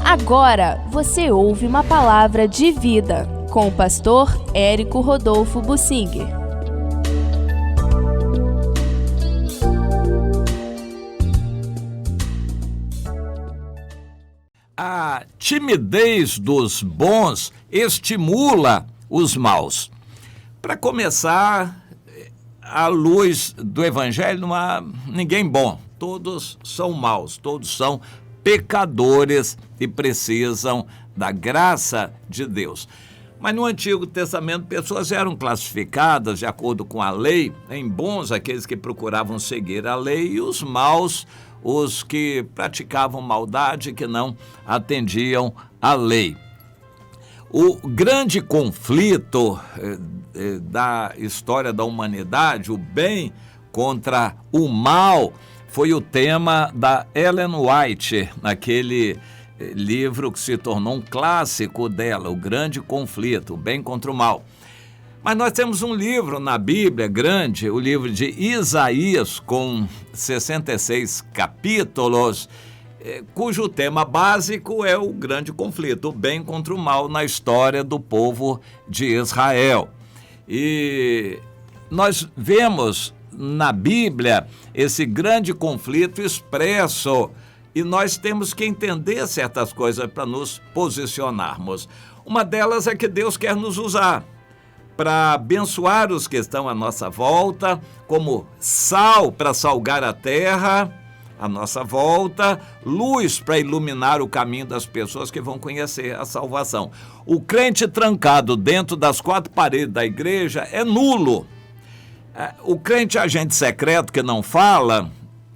Agora você ouve uma palavra de vida com o pastor Érico Rodolfo Bussinger. A timidez dos bons estimula os maus. Para começar, à luz do Evangelho, não há ninguém bom. Todos são maus, todos são pecadores e precisam da graça de Deus. Mas no Antigo Testamento, pessoas eram classificadas de acordo com a lei, em bons aqueles que procuravam seguir a lei, e os maus, os que praticavam maldade, que não atendiam à lei. O grande conflito da história da humanidade, o bem contra o mal, foi o tema da Ellen White, naquele livro que se tornou um clássico dela, O Grande Conflito, o bem contra o mal. Mas nós temos um livro na Bíblia grande, o livro de Isaías, com 66 capítulos, cujo tema básico é o grande conflito, o bem contra o mal na história do povo de Israel. E nós vemos na Bíblia esse grande conflito expresso, e nós temos que entender certas coisas para nos posicionarmos. Uma delas é que Deus quer nos usar para abençoar os que estão à nossa volta, como sal para salgar a terra à nossa volta, luz para iluminar o caminho das pessoas que vão conhecer a salvação. O crente trancado dentro das quatro paredes da igreja é nulo. O crente agente secreto que não fala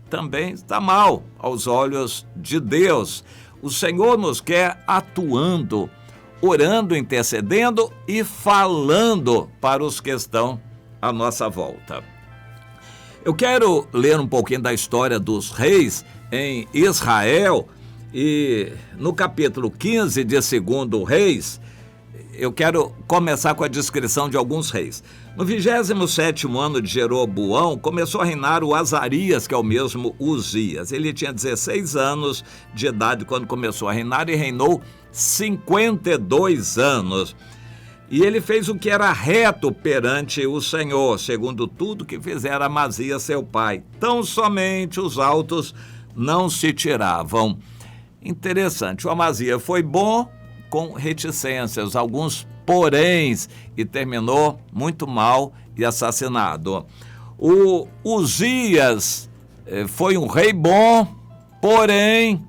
também está mal aos olhos de Deus. O Senhor nos quer atuando, orando, intercedendo e falando para os que estão à nossa volta. Eu quero ler um pouquinho da história dos reis em Israel, e no capítulo 15 de 2 Reis, eu quero começar com a descrição de alguns reis. No 27º ano de Jeroboão, começou a reinar o Azarias, que é o mesmo Uzias. Ele tinha 16 anos de idade quando começou a reinar e reinou 52 anos. E ele fez o que era reto perante o Senhor, segundo tudo que fizera Amazias seu pai. Tão somente os altos não se tiravam. Interessante, o Amazias foi bom com reticências, alguns poréns, e terminou muito mal e assassinado. O Uzias foi um rei bom, porém,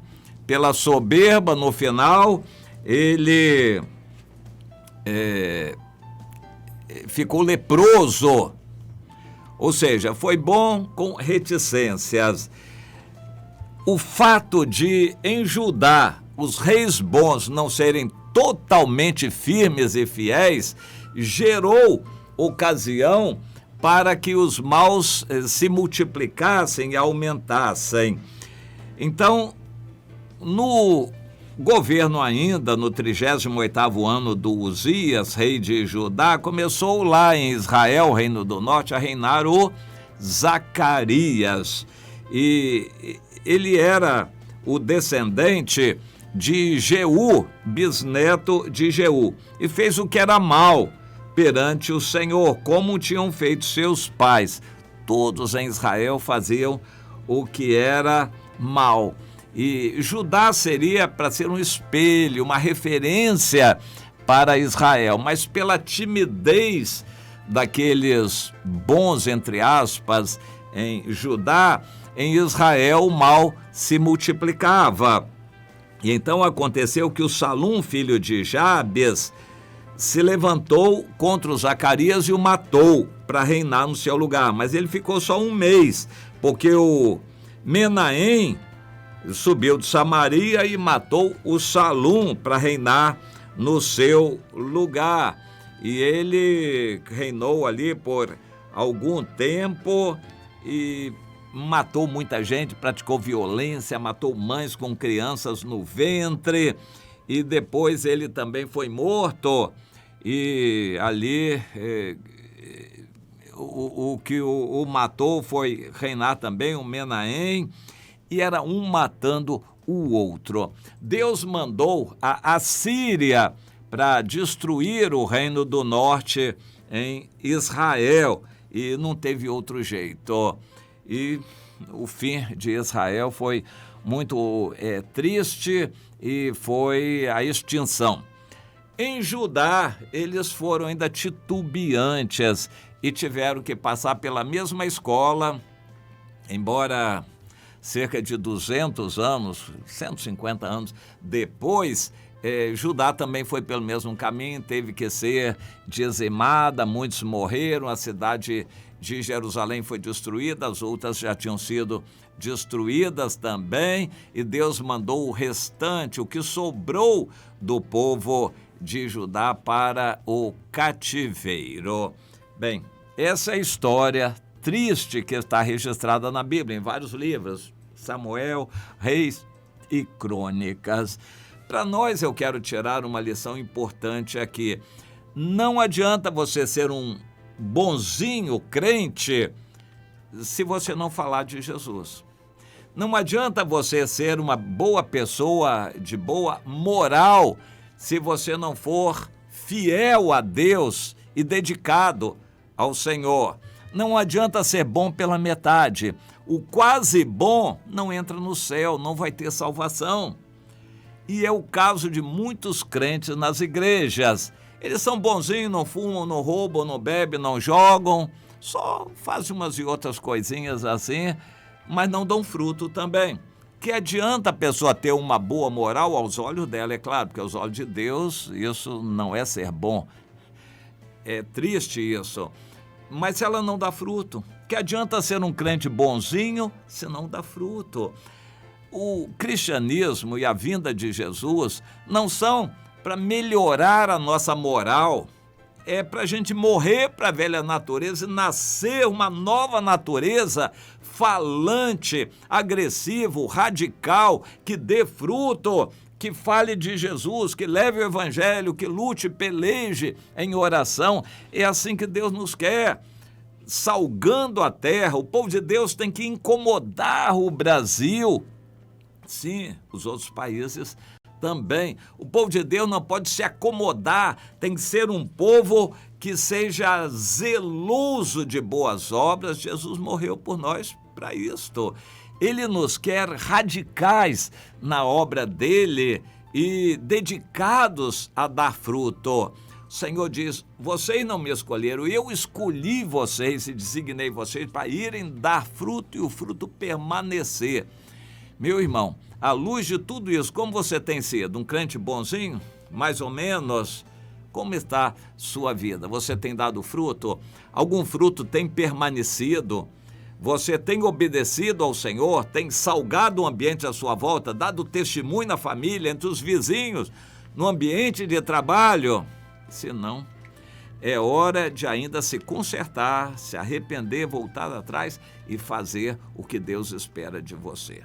pela soberba no final, ele ficou leproso. Ou seja, foi bom com reticências. O fato de, em Judá, os reis bons não serem totalmente firmes e fiéis, gerou ocasião para que os maus se multiplicassem e aumentassem. Então, no governo ainda, no 38º ano do Uzias, rei de Judá, começou lá em Israel, reino do norte, a reinar o Zacarias. E ele era o descendente de Jeú, bisneto de Jeú, e fez o que era mal perante o Senhor, como tinham feito seus pais. Todos em Israel faziam o que era mal. E Judá seria para ser um espelho, uma referência para Israel, mas pela timidez daqueles bons, entre aspas, em Judá, em Israel o mal se multiplicava. E então aconteceu que o Salum, filho de Jabes, se levantou contra o Zacarias e o matou para reinar no seu lugar. Mas ele ficou só um mês, porque o Menahem subiu de Samaria e matou o Salum para reinar no seu lugar. E ele reinou ali por algum tempo e matou muita gente, praticou violência, matou mães com crianças no ventre, e depois ele também foi morto. E ali o que o matou foi reinar também, o Menahem, e era um matando o outro. Deus mandou a Assíria para destruir o reino do norte em Israel, e não teve outro jeito. E o fim de Israel foi muito triste, e foi a extinção. Em Judá, eles foram ainda titubeantes e tiveram que passar pela mesma escola, embora cerca de 200 anos, 150 anos depois, Judá também foi pelo mesmo caminho, teve que ser dizimada, muitos morreram, a cidade de Jerusalém foi destruída, as outras já tinham sido destruídas também, e Deus mandou o restante, o que sobrou do povo de Judá, para o cativeiro. Bem, essa é a história triste que está registrada na Bíblia, em vários livros, Samuel, Reis e Crônicas. Para nós, eu quero tirar uma lição importante aqui. Não adianta você ser um bonzinho crente se você não falar de Jesus. Não adianta você ser uma boa pessoa de boa moral se você não for fiel a Deus e dedicado ao Senhor. Não adianta ser bom pela metade. O quase bom não entra no céu, não vai ter salvação. E é o caso de muitos crentes nas igrejas. Eles são bonzinhos, não fumam, não roubam, não bebem, não jogam, só fazem umas e outras coisinhas assim, mas não dão fruto também. Que adianta a pessoa ter uma boa moral aos olhos dela, é claro, porque aos olhos de Deus isso não é ser bom. É triste isso. Mas se ela não dá fruto, que adianta ser um crente bonzinho se não dá fruto? O cristianismo e a vinda de Jesus não são para melhorar a nossa moral, é para a gente morrer para a velha natureza e nascer uma nova natureza falante, agressivo, radical, que dê fruto, que fale de Jesus, que leve o evangelho, que lute, peleje em oração. É assim que Deus nos quer, salgando a terra. O povo de Deus tem que incomodar o Brasil. Sim, os outros países também. O povo de Deus não pode se acomodar, tem que ser um povo que seja zeloso de boas obras. Jesus morreu por nós para isto. Ele nos quer radicais na obra dele e dedicados a dar fruto. O Senhor diz: vocês não me escolheram, eu escolhi vocês e designei vocês para irem dar fruto e o fruto permanecer. Meu irmão, à luz de tudo isso, como você tem sido? Um crente bonzinho? Mais ou menos? Como está sua vida? Você tem dado fruto? Algum fruto tem permanecido? Você tem obedecido ao Senhor? Tem salgado o ambiente à sua volta? Dado testemunho na família, entre os vizinhos, no ambiente de trabalho? Se não, é hora de ainda se consertar, se arrepender, voltar atrás e fazer o que Deus espera de você.